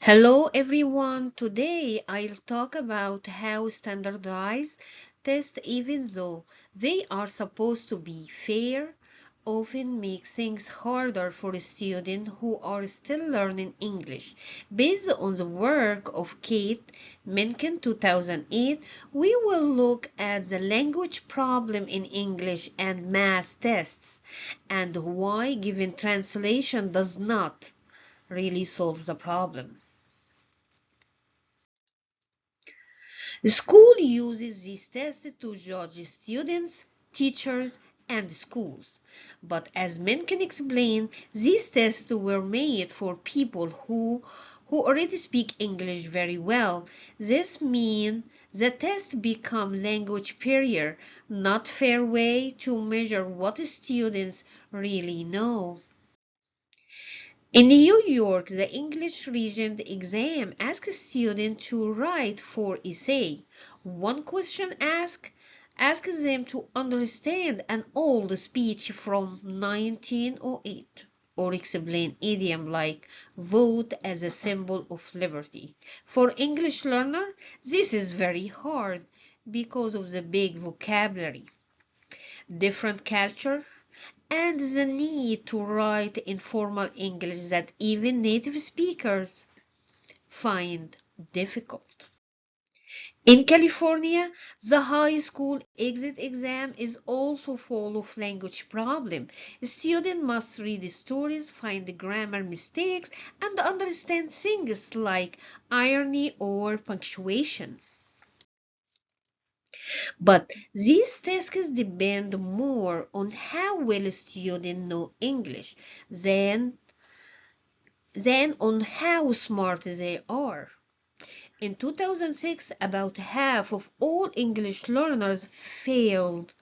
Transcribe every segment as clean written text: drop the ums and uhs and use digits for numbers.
Hello everyone. Today I'll talk about how standardized tests, even though they are supposed to be fair, often make things harder for students who are still learning English. Based on the work of Kate Mencken 2008, we will look at the language problem in English and math tests and why giving translation does not really solve the problem. The school uses these tests to judge students, teachers, and schools. But as men can explain, these tests were made for people who already speak English very well. This means the tests become language barrier, not fair way to measure what students really know. In New York, the English Regent exam asks students to write 4 essays. One question asks them to understand an old speech from 1908 or explain idiom like vote as a symbol of liberty. For English learner, this is very hard because of the big vocabulary, different culture, and the need to write informal English that even native speakers find difficult. In California, the high school exit exam is also full of language problems. Students must read stories, find grammar mistakes, and understand things like irony or punctuation. But these tasks depend more on how well students know English than, than on how smart they are. In 2006, about half of all English learners failed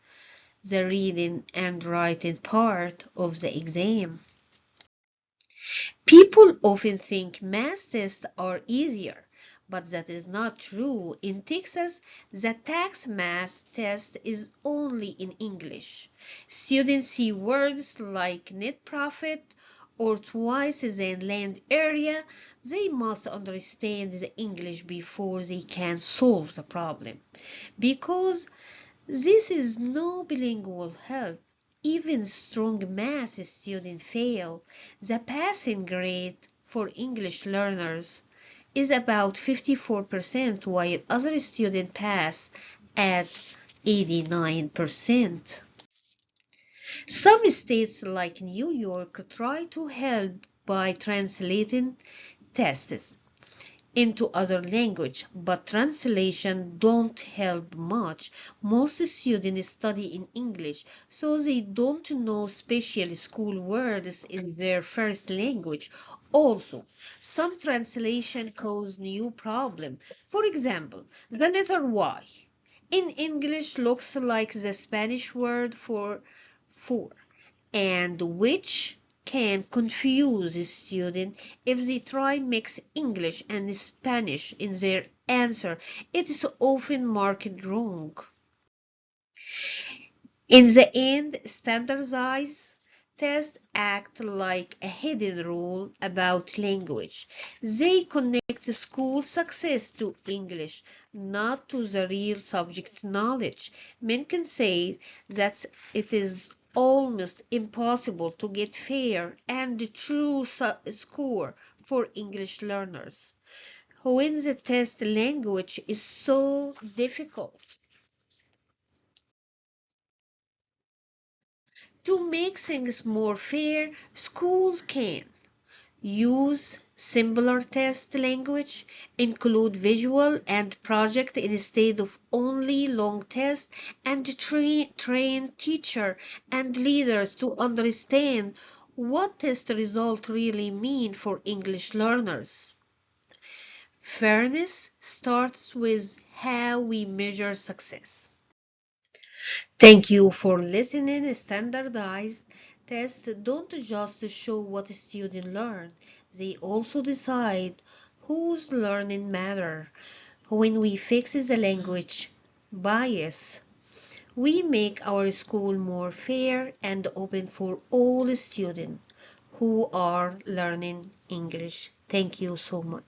the reading and writing part of the exam. People often think math tests are easier, but that is not true. In Texas, the tax math test is only in English. Students see words like net profit or twice the land area. They must understand the English before they can solve the problem. Because this is no bilingual help. Even strong math students fail. The passing grade for English learners is about 54%, while other students pass at 89%. Some states like New York try to help by translating tests into other language, but translation don't help much. Most students study in English, so they don't know special school words in their first language. Also, some translation cause new problem. For example, the letter Y in English looks like the Spanish word for four, and which can confuse students if they try mix English and Spanish in their answer. It is often marked wrong. In the end, standardized tests act like a hidden rule about language. They connect school success to English, not to the real subject knowledge. Men can say that it is almost impossible to get fair and true score for English learners when the test language is so difficult. To make things more fair, schools can use simpler test language, include visual and project instead of only long tests, and train teacher and leaders to understand what test results really mean for English learners. Fairness starts with how we measure success. Thank you for listening. Standardized tests don't just show what students learn, they also decide whose learning matter. When we fix the language bias, we make our school more fair and open for all students who are learning English. Thank you so much.